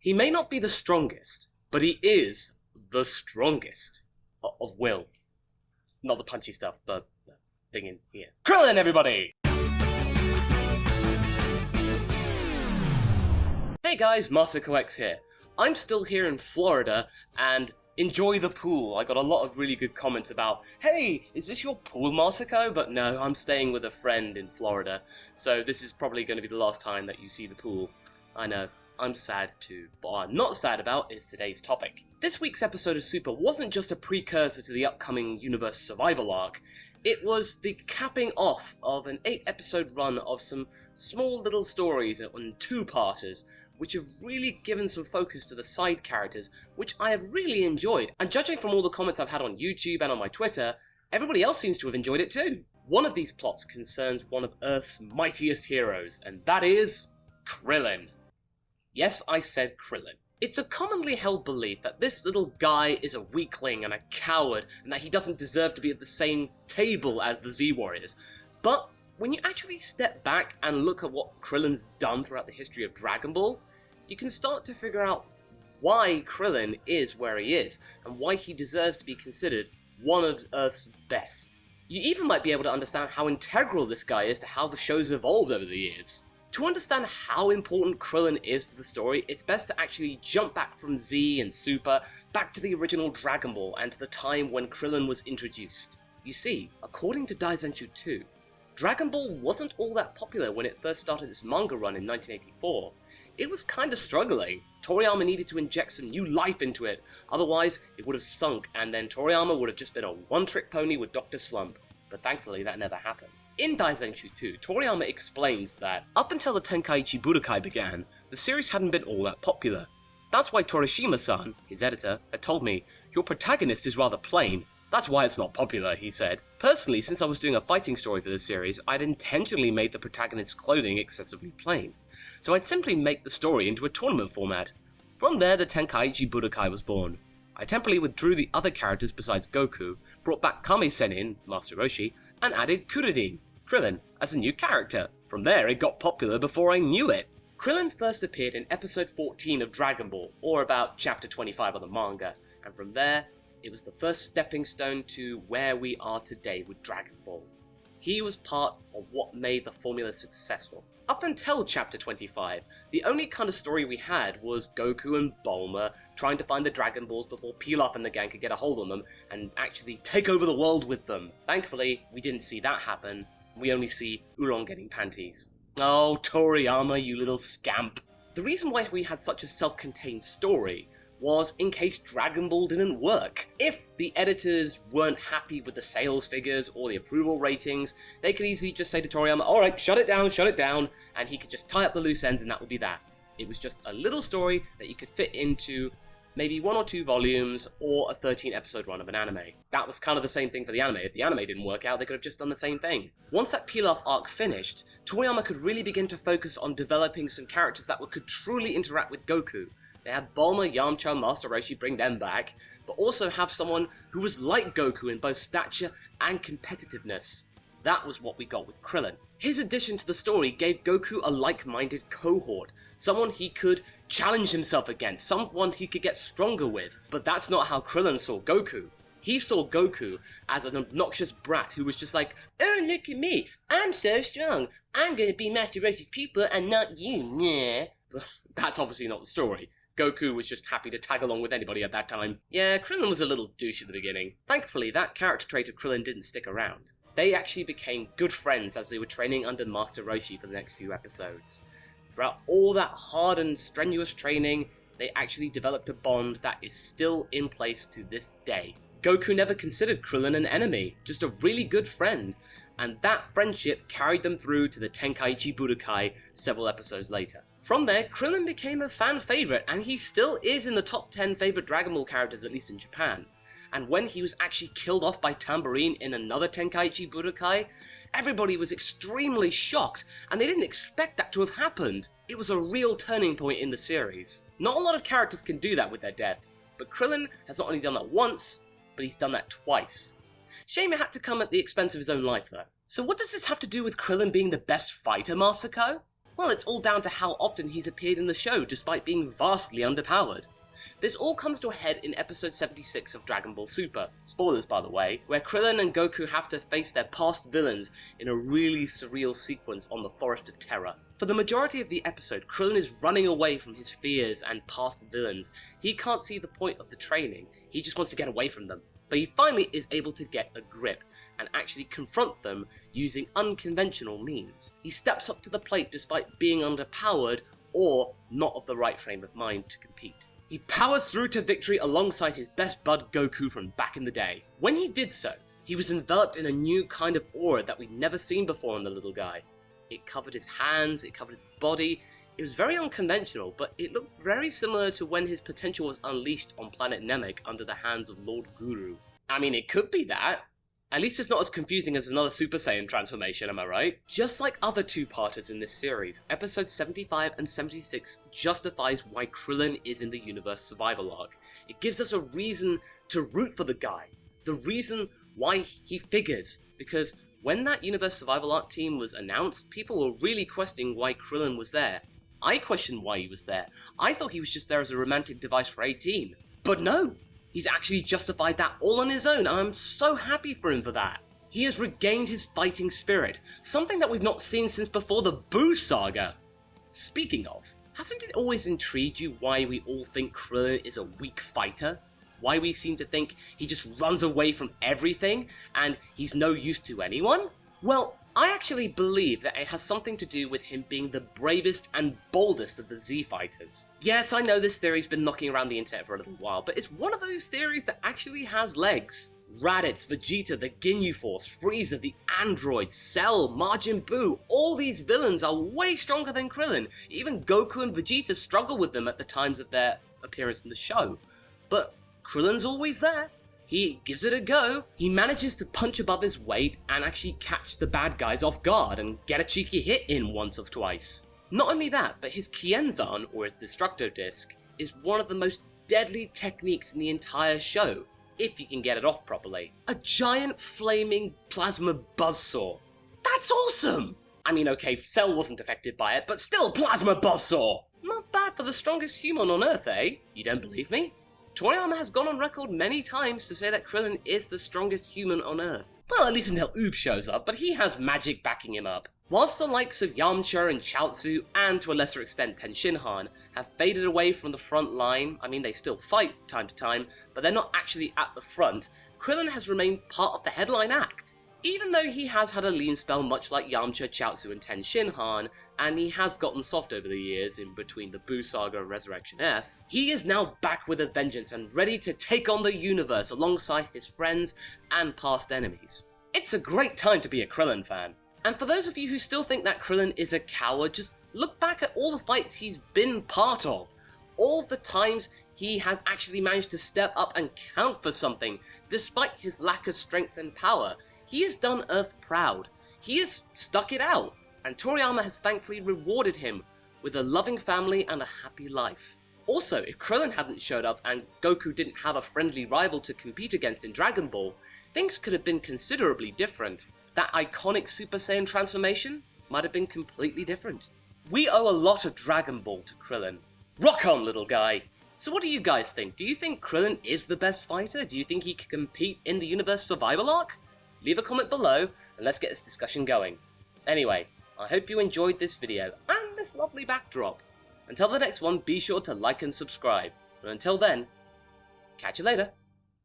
He may not be the strongest, but he is the strongest of will. Not the punchy stuff, but the thing in here. Krillin, everybody! Hey guys, MasakoX here. I'm still here in Florida, and enjoy the pool. I got a lot of really good comments about, hey, is this your pool, Masako? But no, I'm staying with a friend in Florida, so this is probably going to be the last time that you see the pool. I know. I'm sad too, but what I'm not sad about is today's topic. This week's episode of Super wasn't just a precursor to the upcoming Universe Survival arc, it was the capping off of an 8-episode run of some small little stories on two-parters, which have really given some focus to the side characters, which I have really enjoyed. And judging from all the comments I've had on YouTube and on my Twitter, everybody else seems to have enjoyed it too. One of these plots concerns one of Earth's mightiest heroes, and that is Krillin. Yes, I said Krillin. It's a commonly held belief that this little guy is a weakling and a coward, and that he doesn't deserve to be at the same table as the Z-Warriors. But when you actually step back and look at what Krillin's done throughout the history of Dragon Ball, you can start to figure out why Krillin is where he is, and why he deserves to be considered one of Earth's best. You even might be able to understand how integral this guy is to how the show's evolved over the years. To understand how important Krillin is to the story, it's best to actually jump back from Z and Super, back to the original Dragon Ball and to the time when Krillin was introduced. You see, according to Daizenshu 2, Dragon Ball wasn't all that popular when it first started its manga run in 1984. It was kinda struggling. Toriyama needed to inject some new life into it, otherwise it would have sunk and then Toriyama would have just been a one-trick pony with Dr. Slump. But thankfully that never happened. In Daizenshu 2, Toriyama explains that up until the Tenkaichi Budokai began, the series hadn't been all that popular. That's why Torishima-san, his editor, had told me, "Your protagonist is rather plain. That's why it's not popular," he said. Personally, since I was doing a fighting story for this series, I'd intentionally made the protagonist's clothing excessively plain. So I'd simply make the story into a tournament format. From there, the Tenkaichi Budokai was born. I temporarily withdrew the other characters besides Goku, brought back Kame-Sennin, Master Roshi, and added Krillin, as a new character. From there, it got popular before I knew it. Krillin first appeared in episode 14 of Dragon Ball, or about chapter 25 of the manga, and from there, it was the first stepping stone to where we are today with Dragon Ball. He was part of what made the formula successful. Up until chapter 25, the only kind of story we had was Goku and Bulma trying to find the Dragon Balls before Pilaf and the gang could get a hold on them and actually take over the world with them. Thankfully, we didn't see that happen. We only see Oolong getting panties. Oh, Toriyama, you little scamp. The reason why we had such a self-contained story was in case Dragon Ball didn't work. If the editors weren't happy with the sales figures or the approval ratings, they could easily just say to Toriyama, alright, shut it down, and he could just tie up the loose ends and that would be that. It was just a little story that you could fit into maybe 1 or 2 volumes or a 13-episode run of an anime. That was kind of the same thing for the anime. If the anime didn't work out, they could have just done the same thing. Once that Pilaf arc finished, Toriyama could really begin to focus on developing some characters that could truly interact with Goku. They had Bulma, Yamcha, Master Roshi, bring them back, but also have someone who was like Goku in both stature and competitiveness. That was what we got with Krillin. His addition to the story gave Goku a like-minded cohort, someone he could challenge himself against, someone he could get stronger with. But that's not how Krillin saw Goku. He saw Goku as an obnoxious brat who was just like, oh, look at me, I'm so strong, I'm gonna be Master Roshi's pupil and not you, nah. But that's obviously not the story. Goku was just happy to tag along with anybody at that time. Yeah, Krillin was a little douche at the beginning. Thankfully, that character trait of Krillin didn't stick around. They actually became good friends as they were training under Master Roshi for the next few episodes. Throughout all that hard and strenuous training, they actually developed a bond that is still in place to this day. Goku never considered Krillin an enemy, just a really good friend, and that friendship carried them through to the Tenkaichi Budokai several episodes later. From there, Krillin became a fan favourite, and he still is in the top 10 favourite Dragon Ball characters, at least in Japan. And when he was actually killed off by Tambourine in another Tenkaichi Budokai, everybody was extremely shocked, and they didn't expect that to have happened. It was a real turning point in the series. Not a lot of characters can do that with their death, but Krillin has not only done that once, but he's done that twice. Shame it had to come at the expense of his own life though. So what does this have to do with Krillin being the best fighter, Masako? Well, it's all down to how often he's appeared in the show, despite being vastly underpowered. This all comes to a head in episode 76 of Dragon Ball Super, spoilers by the way, where Krillin and Goku have to face their past villains in a really surreal sequence on the Forest of Terror. For the majority of the episode, Krillin is running away from his fears and past villains. He can't see the point of the training, he just wants to get away from them. But he finally is able to get a grip and actually confront them using unconventional means. He steps up to the plate despite being underpowered or not of the right frame of mind to compete. He powers through to victory alongside his best bud Goku from back in the day. When he did so, he was enveloped in a new kind of aura that we'd never seen before in the little guy. It covered his hands, it covered his body. It was very unconventional, but it looked very similar to when his potential was unleashed on planet Namek under the hands of Lord Guru. I mean, it could be that. At least it's not as confusing as another Super Saiyan transformation, am I right? Just like other two-parters in this series, episodes 75 and 76 justifies why Krillin is in the universe survival arc. It gives us a reason to root for the guy, the reason why he figures, because when that universe survival arc team was announced, people were really questioning why Krillin was there. I questioned why he was there. I thought he was just there as a romantic device for 18. But no! He's actually justified that all on his own, and I'm so happy for him for that. He has regained his fighting spirit, something that we've not seen since before the Boo saga. Speaking of, hasn't it always intrigued you why we all think Krillin is a weak fighter? Why we seem to think he just runs away from everything, and he's no use to anyone? Well, I actually believe that it has something to do with him being the bravest and boldest of the Z fighters. Yes, I know this theory's been knocking around the internet for a little while, but it's one of those theories that actually has legs. Raditz, Vegeta, the Ginyu Force, Frieza, the androids, Cell, Majin Buu, all these villains are way stronger than Krillin. Even Goku and Vegeta struggle with them at the times of their appearance in the show. But Krillin's always there. He gives it a go. He manages to punch above his weight and actually catch the bad guys off guard and get a cheeky hit in once or twice. Not only that, but his Kienzan, or his Destructo Disc, is one of the most deadly techniques in the entire show, if you can get it off properly. A giant flaming plasma buzzsaw. That's awesome! I mean, okay, Cell wasn't affected by it, but still plasma buzzsaw! Not bad for the strongest human on Earth, eh? You don't believe me? Toriyama has gone on record many times to say that Krillin is the strongest human on Earth. Well, at least until Oob shows up, but he has magic backing him up. Whilst the likes of Yamcha and Chaozu, and to a lesser extent Tenshinhan, have faded away from the front line, I mean they still fight time to time, but they're not actually at the front, Krillin has remained part of the headline act. Even though he has had a lean spell much like Yamcha, Chaozu and Tenshinhan, and he has gotten soft over the years in between the Boo Saga and Resurrection F, he is now back with a vengeance and ready to take on the universe alongside his friends and past enemies. It's a great time to be a Krillin fan. And for those of you who still think that Krillin is a coward, just look back at all the fights he's been part of. All the times he has actually managed to step up and count for something, despite his lack of strength and power. He has done Earth proud. He has stuck it out, and Toriyama has thankfully rewarded him with a loving family and a happy life. Also, if Krillin hadn't showed up and Goku didn't have a friendly rival to compete against in Dragon Ball, things could have been considerably different. That iconic Super Saiyan transformation might have been completely different. We owe a lot of Dragon Ball to Krillin. Rock on, little guy! So what do you guys think? Do you think Krillin is the best fighter? Do you think he can compete in the universe survival arc? Leave a comment below and let's get this discussion going. Anyway, I hope you enjoyed this video and this lovely backdrop. Until the next one, be sure to like and subscribe. And until then, catch you later.